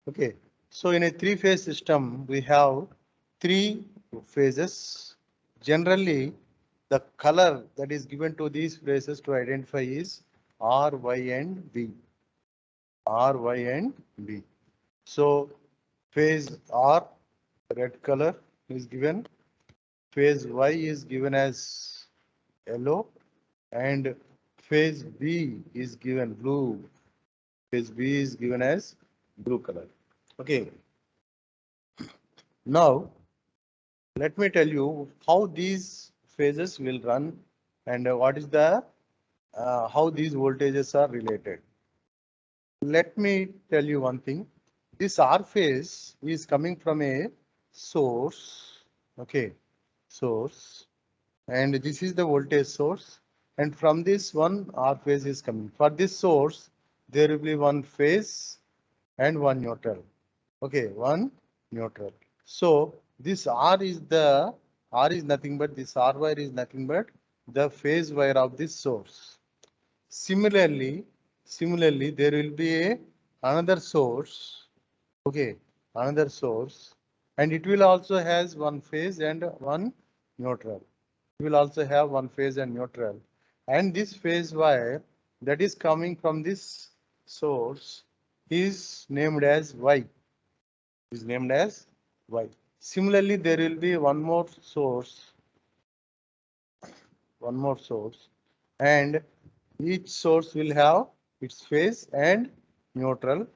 Okay, so in a three-phase system, we have three phases. Generally, the color that is given to these phases to identify is R, Y, and B. R, Y, and B. So phase R, red color is given. Phase Y is given as yellow, and phase B is given blue. Phase B is given as blue color. Okay. Now, let me tell you how these phases will run and what is the how these voltages are related. Let me tell you one thing. This R phase is coming from a source. Okay, source, and this is the voltage source. And from this one, R phase is coming. For this source, there will be one phase and one neutral. Okay, one neutral. So this R is nothing but this R wire is nothing but the phase wire of this source. Similarly, there will be another source. Okay, another source, and it will also has one phase and one neutral. It will also have one phase and neutral, and this phase wire that is coming from this source is named as Y. Is named as Y. Similarly, there will be one more source, and each source will have its phase and neutral,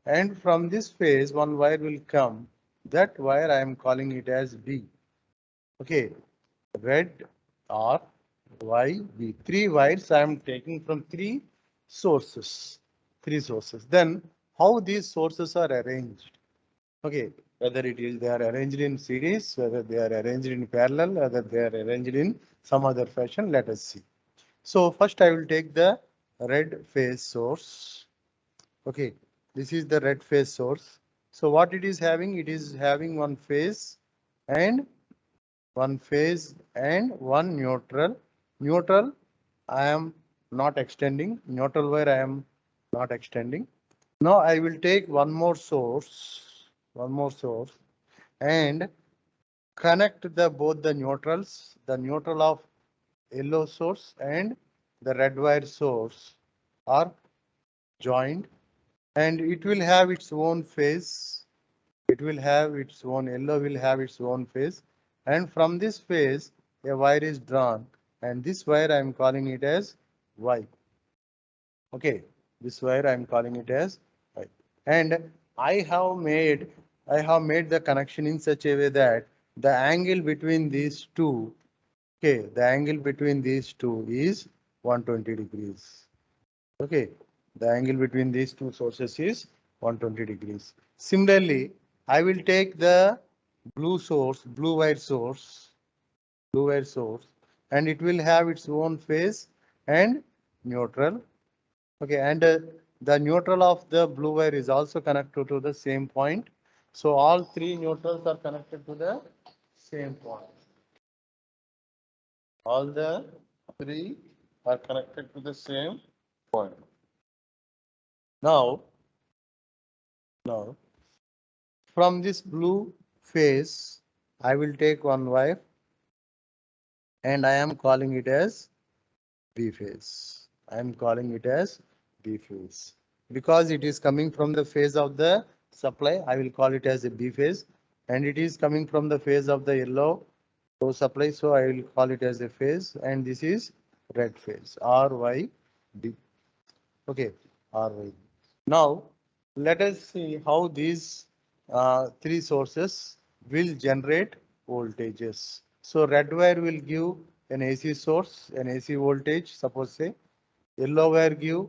and from this phase, one wire will come. That wire I am calling it as B. Okay, red R, Y, B. Three wires I am taking from sources. Three sources. Then how these sources are arranged? Okay, whether it is they are arranged in series, whether they are arranged in parallel, whether they are arranged in some other fashion, let us see. So first I will take the red phase source. Okay, this is the red phase source. So what it is having? It is having and one neutral. Neutral I am not extending. Neutral wire I am not extending. Now I will take one more source, and connect the both the neutrals, the neutral of yellow source and the red wire source are joined, and it will have its own phase. It will have its own yellow will have its own phase, and from this phase a wire is drawn, and this wire I am calling it as Y. Okay, this wire I am calling it as Y. And I have made the connection in such a way that the angle between these two, okay, the angle between these two is 120 degrees. Okay, the angle between these two sources is 120 degrees. Similarly, I will take the blue wire source, and it will have its own phase and neutral. Okay, and the neutral of the blue wire is also connected to the same point. So all three neutrals are connected to the same point. All the three are connected to the same point. Now, now from this blue phase, I will take one wire, and I am calling it as B phase. I am calling it as B phase. Because it is coming from the phase of the supply, I will call it as a B phase. And it is coming from the phase of the yellow supply, so I will call it as a phase. And this is red phase, RYB. Okay, RYB. Now, let us see how these three sources will generate voltages. So red wire will give an AC source, an AC voltage, suppose say. Yellow wire give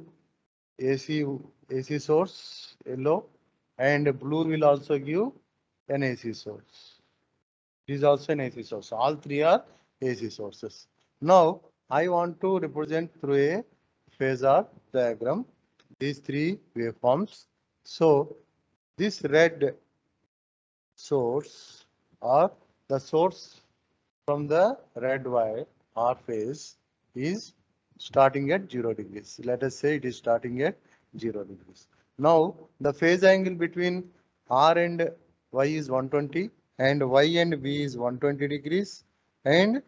AC AC source, yellow, and blue will also give an AC source. It is also an AC source. All three are AC sources. Now I want to represent through a phasor diagram these three waveforms. So this red source, or the source from the red wire R phase, is starting at 0 degrees. Let us say it is starting at 0 degrees. Now the phase angle between R and Y is 120 and Y and B is 120 degrees and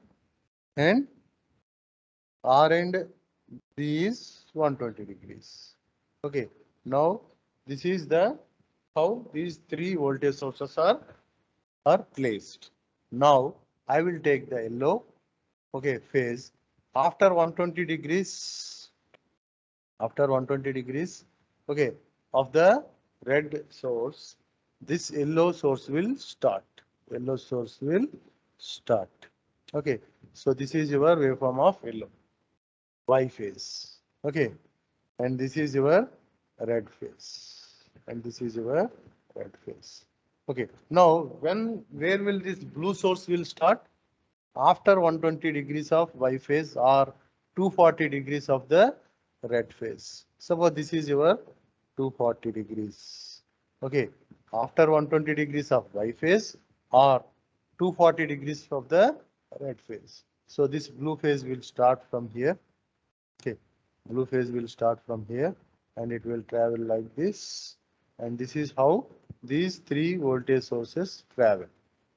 R and B is 120 degrees. Okay. Now this is the how these three voltage sources are placed. Now I will take the yellow, okay, phase after 120 degrees, okay, of the red source, this yellow source will start. Yellow source will start. Okay, so this is your waveform of yellow, Y phase. Okay, and this is your red phase, and this is your red phase. Okay, now where will this blue source will start? After 120 degrees of Y phase or 240 degrees of the red phase. Suppose this is your 240 degrees. Okay, after 120 degrees of Y phase or 240 degrees of the red phase. So this blue phase will start from here. Okay, blue phase will start from here and it will travel like this. And this is how these three voltage sources travel.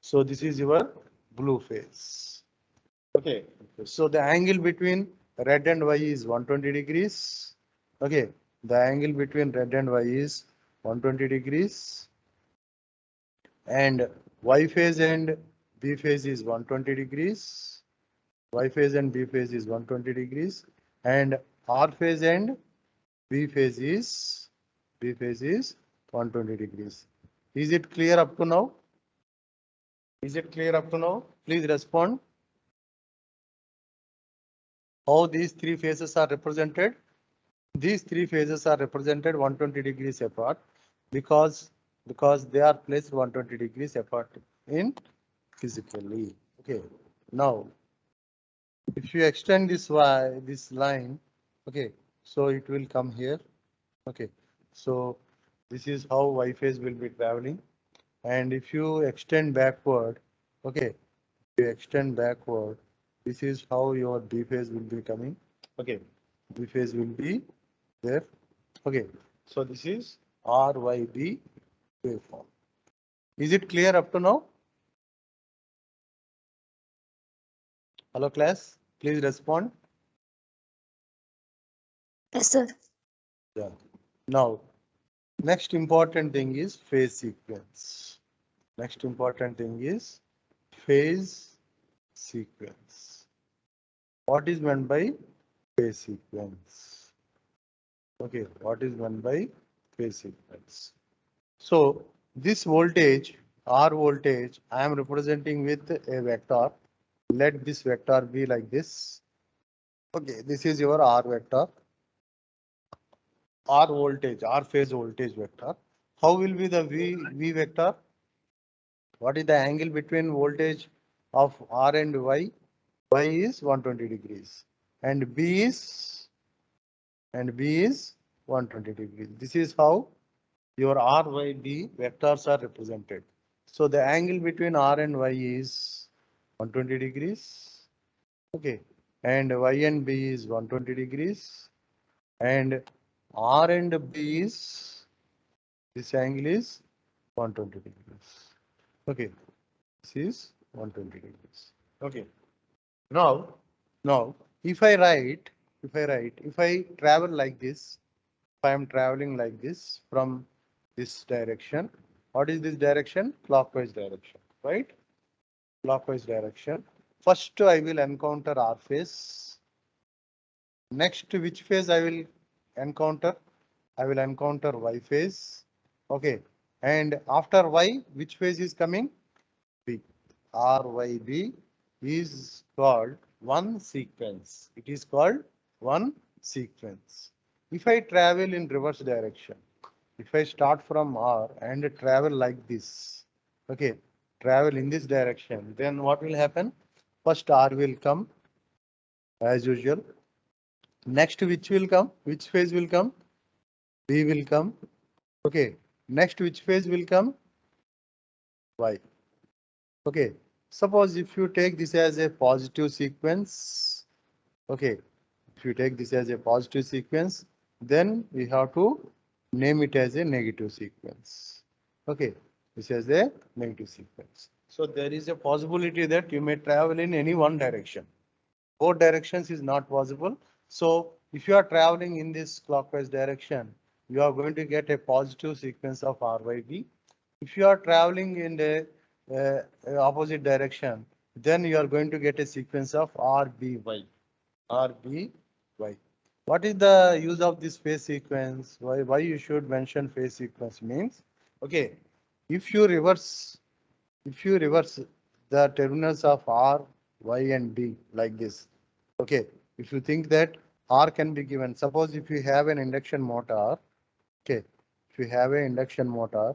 So this is your blue phase. Okay, so the angle between red and Y is 120 degrees. Okay, the angle between red and Y is 120 degrees. And Y phase and B phase is 120 degrees. Y phase and B phase is 120 degrees. And R phase and B phase is 120 degrees. Is it clear up to now? Is it clear up to now? Please respond. How these three phases are represented? These three phases are represented 120 degrees apart because they are placed 120 degrees apart in physically. Okay. Now, if you extend this line, okay, so it will come here. Okay, so this is how Y phase will be traveling. And if you extend backward, okay, you extend backward, this is how your B phase will be coming. Okay, B phase will be there. Okay, so this is RYB waveform. Is it clear up to now? Hello class, please respond. Yes, sir. Yeah. Now, next important thing is phase sequence. Next important thing is phase sequence. What is meant by phase sequence? Okay, what is meant by phase sequence? So this voltage, R voltage, I am representing with a vector. Let this vector be like this. Okay, this is your R vector. R voltage, R phase voltage vector. How will be the V vector? What is the angle between voltage of R and Y? Y is 120 degrees and B is 120 degrees. This is how your R, Y, B vectors are represented. So the angle between R and Y is 120 degrees. Okay. And Y and B is 120 degrees. And R and B is, this angle is 120 degrees. Okay. This is 120 degrees. Okay. Now, if I travel like this, if I am traveling like this from this direction, what is this direction? Clockwise direction, right? Clockwise direction. First, I will encounter R phase. Next, which phase I will encounter? I will encounter Y phase. Okay. And after Y, which phase is coming? B. RYB is called one sequence. It is called one sequence. If I travel in reverse direction, if I start from R and travel like this, okay, travel in this direction, then what will happen? First R will come as usual. Next, which will come? Which phase will come? B will come. Okay. Next, which phase will come? Y. Okay. Suppose if you take this as a positive sequence, okay, if you take this as a positive sequence, then we have to name it as a negative sequence. Okay, this is a negative sequence. So there is a possibility that you may travel in any one direction. Both directions is not possible. So if you are traveling in this clockwise direction, you are going to get a positive sequence of RYB. If you are traveling in the opposite direction, then you are going to get a sequence of RBY. RBY. What is the use of this phase sequence? Why you should mention phase sequence means, okay, if you reverse the terminals of R, Y and B like this, okay, if you think that R can be given, suppose if you have an induction motor, okay, if you have an induction motor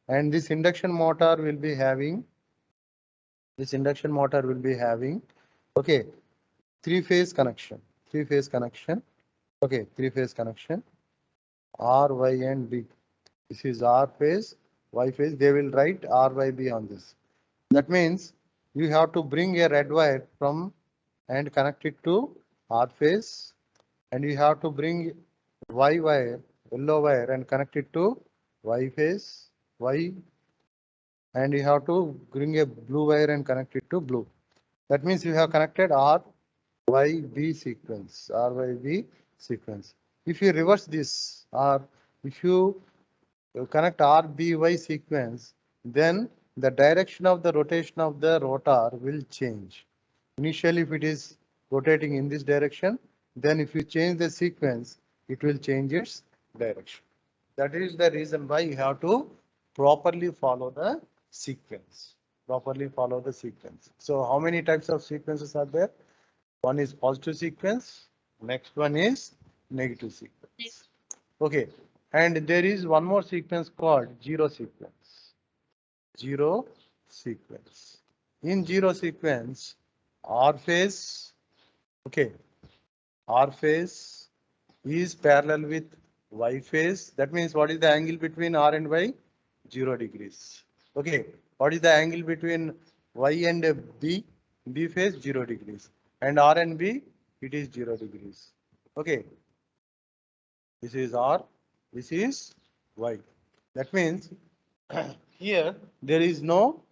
and this induction motor will be having, okay, three phase connection, okay, three phase connection, R, Y and B. This is R phase, Y phase. They will write R, Y, B on this. That means you have to bring a red wire from and connect it to R phase, and you have to bring Y wire, yellow wire, and connect it to Y phase, Y, and you have to bring a blue wire and connect it to blue. That means you have connected R, Y, B sequence, R, Y, B sequence. If you reverse this, or if you connect RBY sequence, then the direction of the rotation of the rotor will change. Initially, if it is rotating in this direction, then if you change the sequence, it will change its direction. That is the reason why you have to properly follow the sequence. Properly follow the sequence. So how many types of sequences are there? One is positive sequence. Next one is negative sequence. Okay. And there is one more sequence called zero sequence. Zero sequence. In zero sequence, R phase, okay, R phase is parallel with Y phase. That means what is the angle between R and Y? 0 degrees. Okay. What is the angle between Y and B? B phase 0 degrees. And R and B, it is 0 degrees. Okay. This is R. This is Y. That means here there is no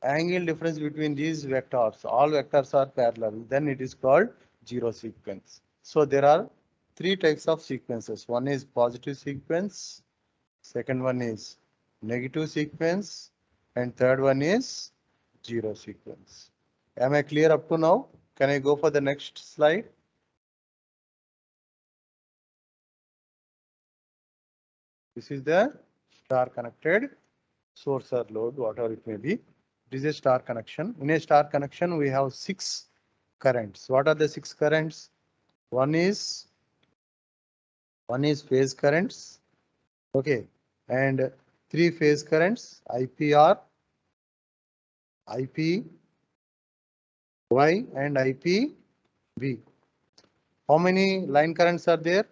angle difference between these vectors. All vectors are parallel. Then it is called zero sequence. So there are three types of sequences. One is positive sequence. Second one is negative sequence. And third one is zero sequence. Am I clear up to now? Can I go for the next slide? This is the star connected source or load, whatever it may be. It is a star connection. In a star connection, we have 6 currents. What are the 6 currents? One is phase currents. Okay. And 3 phase currents, IPR, IPY and IPV. How many line currents are there?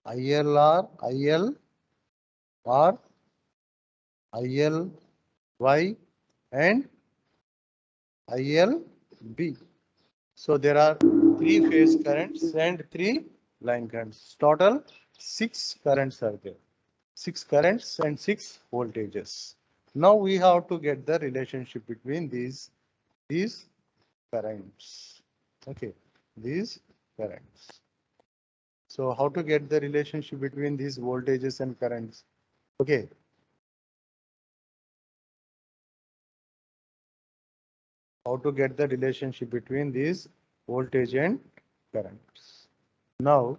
ILR, ILR, ILY and ILB. So there are 3 phase currents and 3 line currents. Total 6 currents are there. 6 currents and 6 voltages. Now we have to get the relationship between these currents. Okay, these currents. So how to get the relationship between these voltages and currents? Okay. How to get the relationship between these voltage and currents? Now,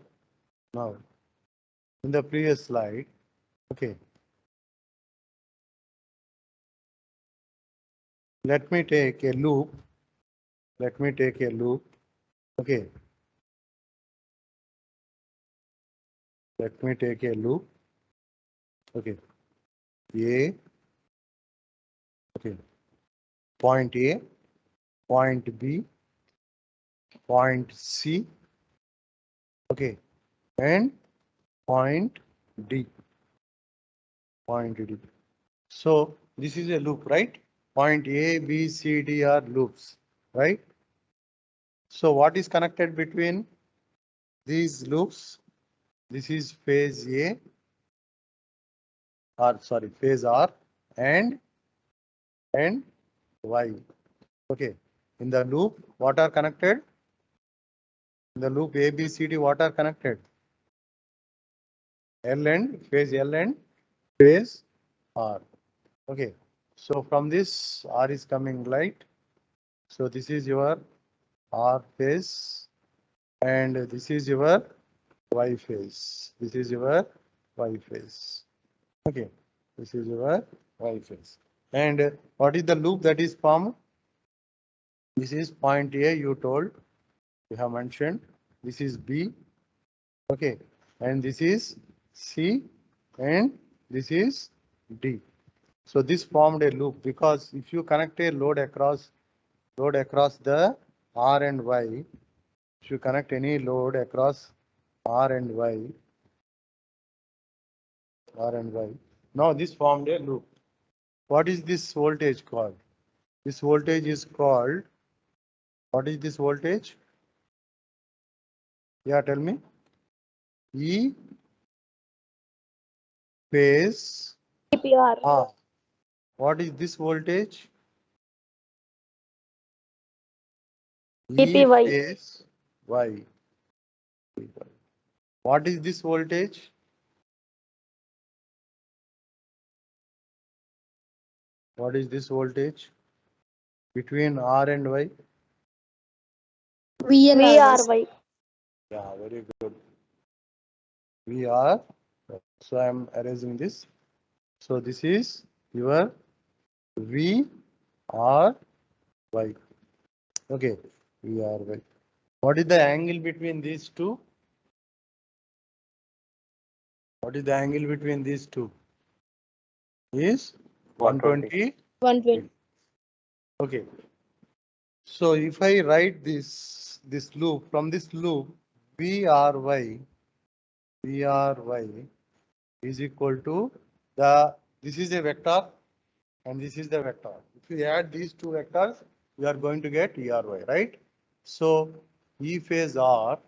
in the previous slide, okay, let me take a loop. Okay, let me take a loop. Okay, A, okay, point A, point B, point C, okay, and point D. So this is a loop, right? Point A, B, C, D are loops, right? So what is connected between these loops? This is phase A, or sorry, phase R, and Y. Okay. In the loop, what are connected? In the loop A, B, C, D, what are connected? Phase L and phase R. Okay. So from this, R is coming light. So this is your R phase, and this is your Y phase. This is your Y phase. Okay. This is your Y phase. And what is the loop that is formed? This is point A, you told, you have mentioned. This is B. Okay. And this is C, and this is D. So this formed a loop, because if you connect a load across the R and Y, if you connect any load across R and Y, now this formed a loop. What is this voltage called? This voltage is called, what is this voltage? Yeah, tell me. E phase EPR. R. What is this voltage? E EPY. phase Y. What is this voltage? What is this voltage between R and Y? VRY. Yeah, very good. We are, so I am erasing this. So this is your V R Y. Okay, V R Y. What is the angle between these two? What is the angle between these two? Is 120. 120. Okay. So if I write this loop, from this loop, V R Y is equal to this is a vector and this is the vector. If you add these two vectors, we are going to get ERY, right? So E phase R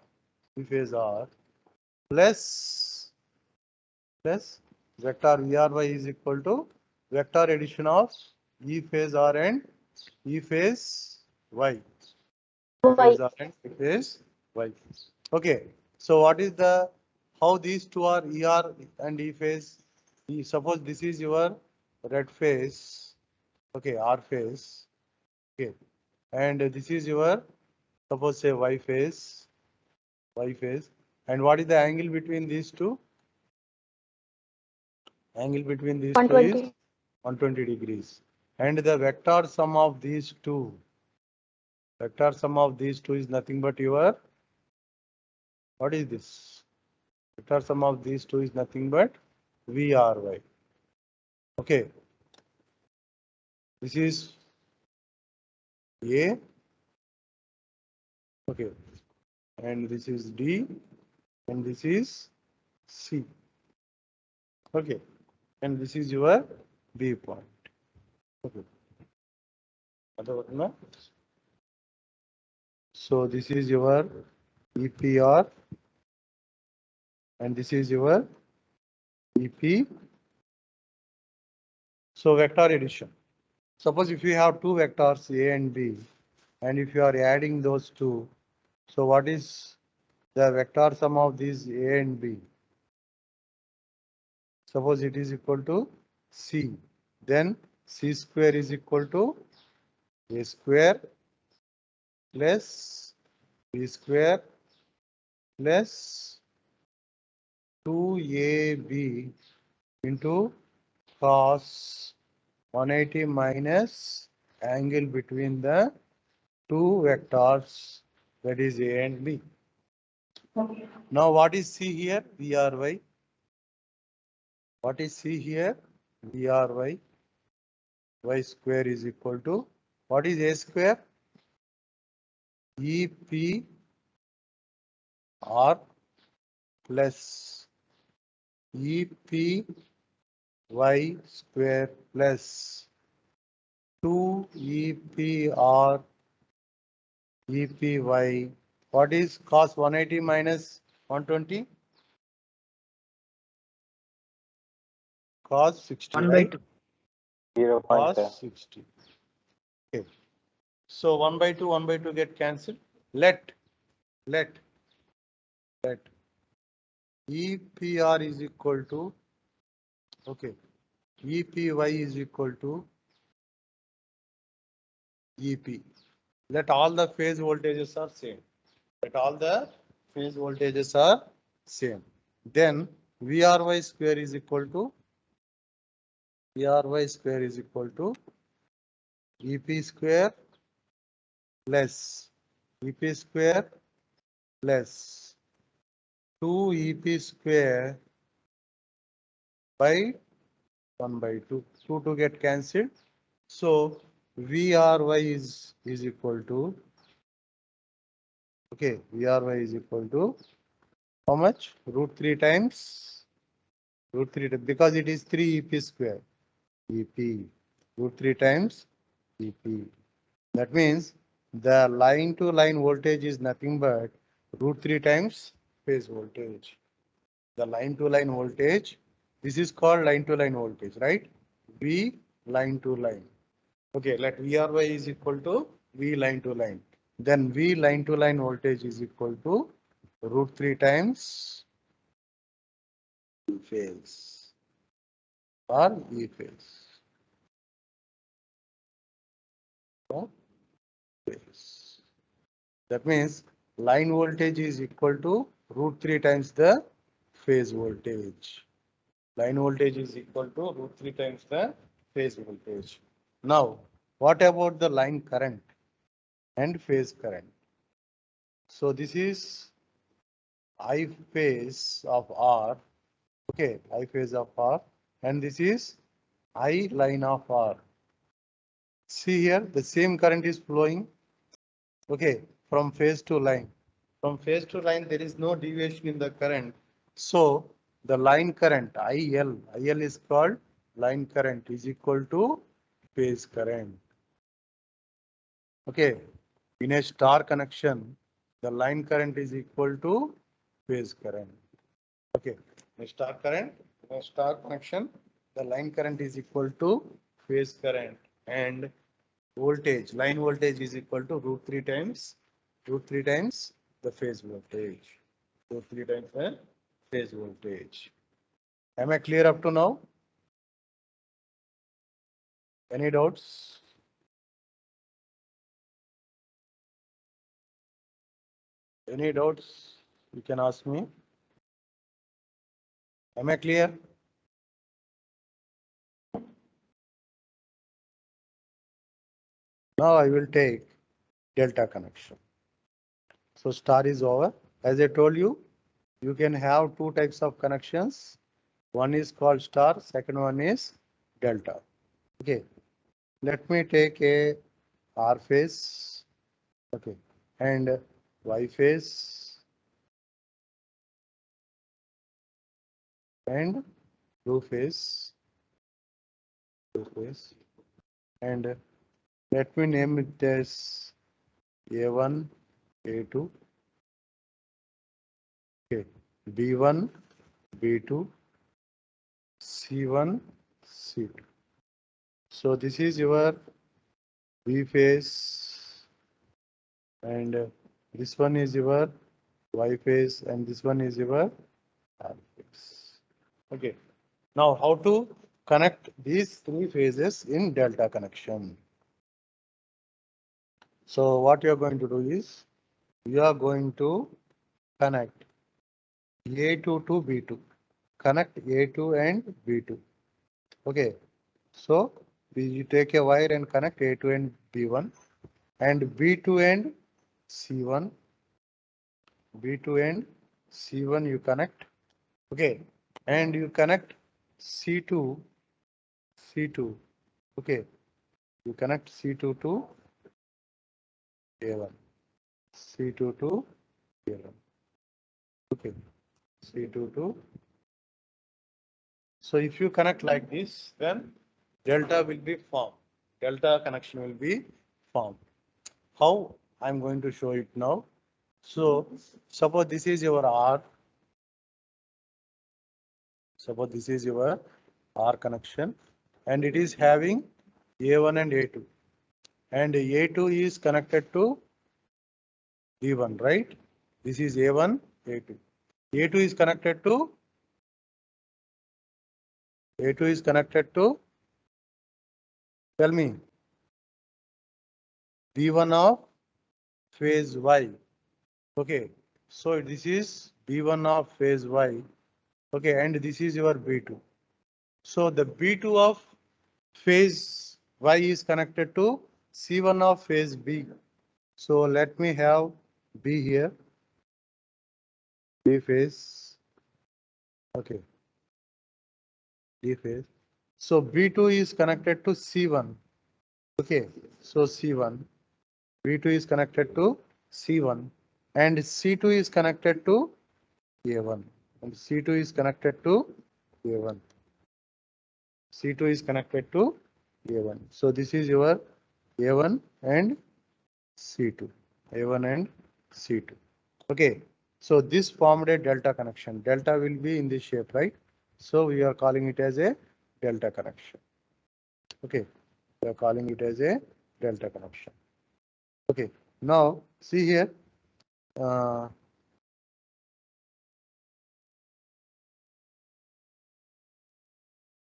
plus vector VRY is equal to vector addition of E phase R and E phase Y. E phase R and E phase Y. Okay. So what is how these two are ER and E phase? Suppose this is your red phase. Okay, R phase. Okay. And this is your, suppose say Y phase. And what is the angle between these two? Angle between these two is 120. 120 degrees. And the vector sum of these two is nothing but your, what is this? Vector sum of these two is nothing but VRY. Okay. This is A. Okay. And this is D. And this is C. Okay. And this is your B point. Okay. So this is your EPR and this is your EP. So vector addition. Suppose if you have two vectors A and B, and if you are adding those two, so what is the vector sum of these A and B? Suppose it is equal to C. Then C square is equal to A square plus B square plus 2AB into cos 180 minus angle between the two vectors, that is A and B. Now what is C here? VRY. What is C here? VRY. Y square is equal to, what is A square? EPR plus EPY square plus 2EPR EPY. What is cos 180 minus 120? cos 60, 1 by right? 2. 0.7. Cos 60. Okay. So 1 by 2 get cancelled. Let EPR is equal to, okay, EPY is equal to EP. Let all the phase voltages are same. Let all the phase voltages are same. Then VRY square is equal to EP square less EP square less 2 EP square by 1 by 2. 2 to get cancelled. So VRY is equal to, okay, VRY is equal to how much? Root 3 times root 3 because it is 3 EP square. EP root 3 times EP. That means the line to line voltage is nothing but root 3 times phase voltage. The line to line voltage, this is called line to line voltage, right? V line to line. Okay, let VRY is equal to V line to line. Then V line to line voltage is equal to root 3 times E phase or E phase. That means line voltage is equal to root 3 times the phase voltage. Line voltage is equal to root 3 times the phase voltage. Now, what about the line current and phase current? So this is I phase of R. Okay, I phase of R, and this is I line of R. See here, the same current is flowing. Okay, from phase to line. From phase to line, there is no deviation in the current. So the line current IL is called line current is equal to phase current. Okay, in a star connection, the line current is equal to phase current. Okay, in a star connection, the line current is equal to phase current, and voltage, line voltage is equal to root 3 times the phase voltage. Root 3 times the phase voltage. Am I clear up to now? Any doubts? Any doubts? You can ask me. Am I clear? Now I will take delta connection. So star is over. As I told you, you can have two types of connections. One is called star, second one is delta. Okay. Let me take a R phase. Okay. And Y phase and blue phase. And let me name it as A1, A2, okay, B1, B2, C1, C2. So this is your B phase, and this one is your Y phase, and this one is your R phase. Okay. Now how to connect these three phases in delta connection? So what you are going to do is you are going to connect A2 to B2. Connect A2 and B2. Okay. So you take a wire and connect A2 and B1, and B2 and C1. B2 and C1 you connect. Okay. And you connect C2. C2. Okay. You connect C2 to A1. C2 to A1. Okay. C2 to. So if you connect like this, then delta will be formed. Delta connection will be formed. How? I'm going to show it now. So suppose this is your R. Suppose this is your R connection, and it is having A1 and A2, and A2 is connected to B1, right? This is A1, A2. A2 is connected to A2 is connected to, tell me, B1 of phase Y. Okay, so this is B1 of phase Y. Okay, and this is your B2. So the B2 of phase Y is connected to C1 of phase B. So let me have B here, B phase. Okay, B phase. So B2 is connected to C1. Okay, so C1, B2 is connected to C1, and C2 is connected to A1, and C2 is connected to A1. C2 is connected to A1. So this is your A1 and C2. A1 and C2. Okay. So this formed a delta connection. Delta will be in this shape, right? So we are calling it as a delta connection. Okay. We are calling it as a delta connection. Okay. Now see here. Uh,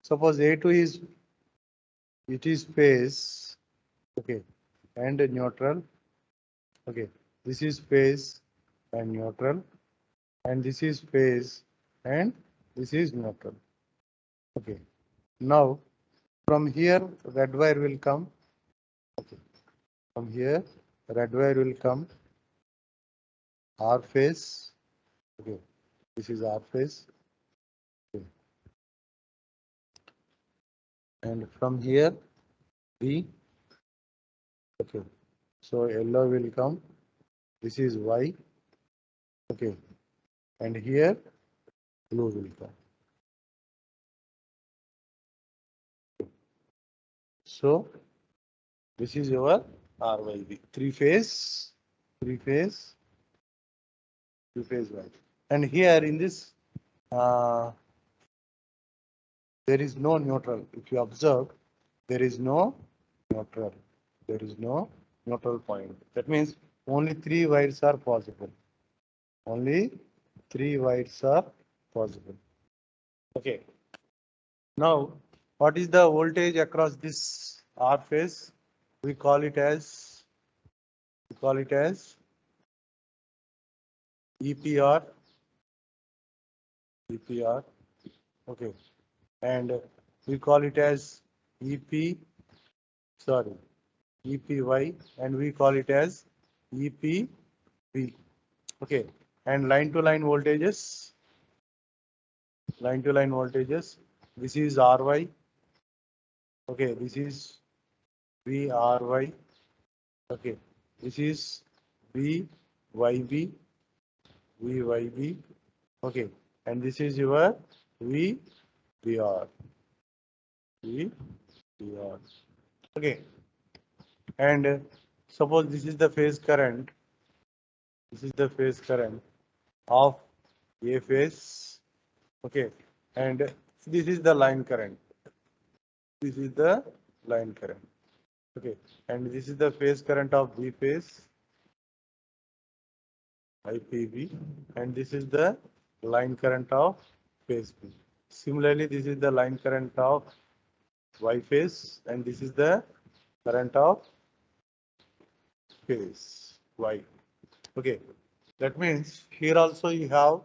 suppose A2 is, it is phase. Okay. And neutral. Okay. This is phase and neutral, and this is phase and this is neutral. Okay. Now from here red wire will come. Okay. From here red wire will come, R phase. Okay. This is R phase. Okay. And from here B. Okay. So yellow will come. This is Y. Okay. And here blue will come. So this is your RYB. Three phase Y. And here in this, there is no neutral. If you observe, there is no neutral. There is no neutral point. That means only three wires are possible. Only three wires are possible. Okay. Now, what is the voltage across this R phase? We call it as EPR. EPR. Okay. And we call it as EP. Sorry. EPY, and we call it as EPB. Okay. And line to line voltages. Line to line voltages. This is RY. Okay. This is VRY. Okay. This is VYB. VYB. Okay. And this is your VBR. VBR. Okay. And suppose this is the phase current. This is the phase current of A phase. Okay. And this is the line current. This is the line current. Okay. And this is the phase current of B phase, IPB. And this is the line current of phase B. Similarly, this is the line current of Y phase, and this is the current of phase Y. Okay. That means here also you have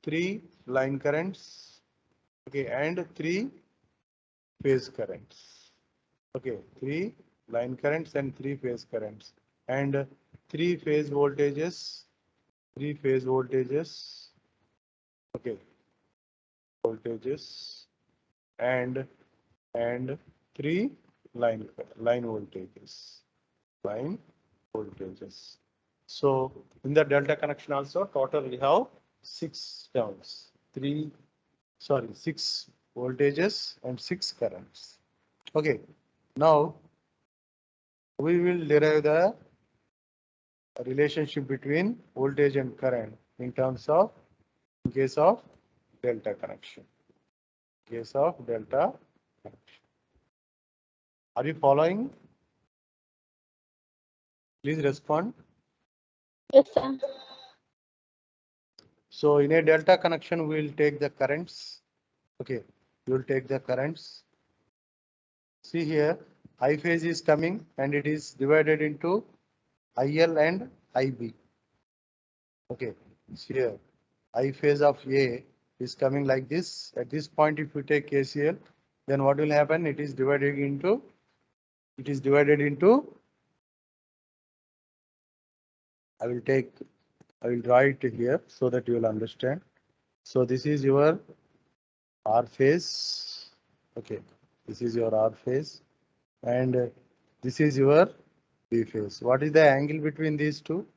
three line currents. Okay. And three phase currents. Okay, three line currents and three phase currents, and three phase voltages. Three phase voltages. Okay, voltages, and three line voltages. Line voltages. So in the delta connection also total we have six terms. Six voltages and six currents. Okay. Now we will derive the relationship between voltage and current in terms of, in case of delta connection. Case of delta connection. Are you following? Please respond. Yes, sir. So in a delta connection, we will take the currents. Okay, you will take the currents. See here, I phase is coming and it is divided into IL and IB. Okay, see here, I phase of A is coming like this. At this point, if you take KCL, then what will happen? It is divided into. I will draw it here so that you will understand. So this is your R phase. Okay, this is your R phase, and this is your B phase. What is the angle between these two?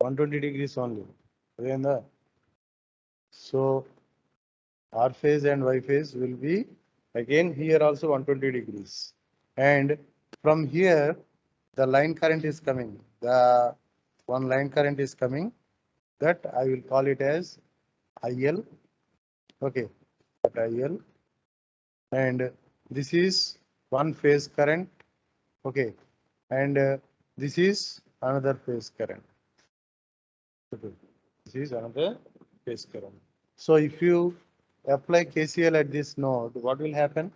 120 degrees only. Okay, so R phase and Y phase will be again here also 120 degrees. And from here, the line current is coming. The one line current is coming. That I will call it as IL. Okay, that IL. And this is one phase current. Okay, and this is another phase current. Okay, this is another phase current. So if you apply KCL at this node, what will happen?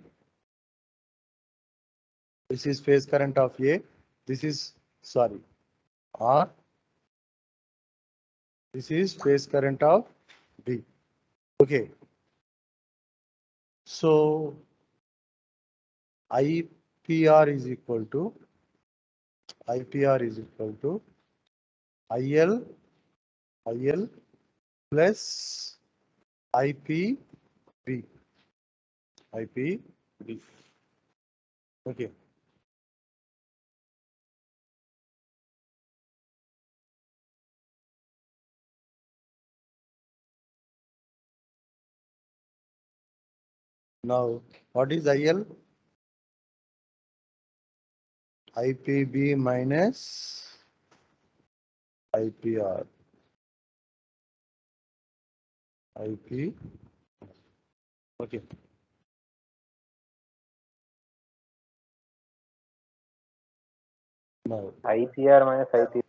This is phase current of A. This is, sorry, R. This is phase current of B. Okay. So IPR is equal to IL plus IPB. IPB. Okay. Now, what is IL? IPB minus IPR. IP. Okay. Now, IPR minus IP.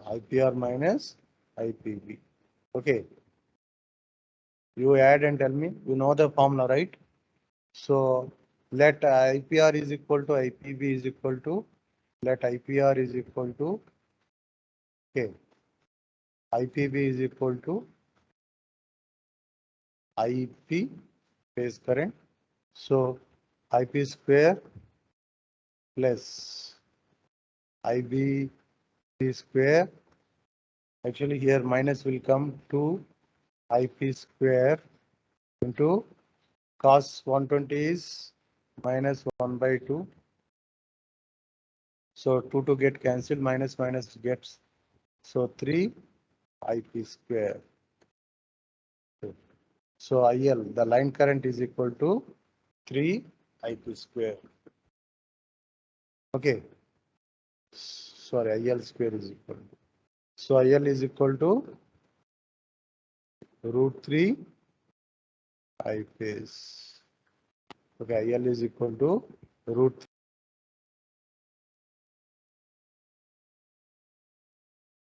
IPR minus IPB. Okay. You add and tell me. You know the formula, right? So let IPR is equal to IPB is equal to, let IPR is equal to, okay, IPB is equal to IP phase current. So IP square plus IB square. Actually here minus will come to IP square into cos 120 is minus 1 by 2. So 2 to get cancelled, minus minus gets, so 3 IP square. So IL, the line current is equal to 3 IP square. Okay. Sorry, IL square is equal to. So IL is equal to root 3 I phase. Okay, IL is equal to root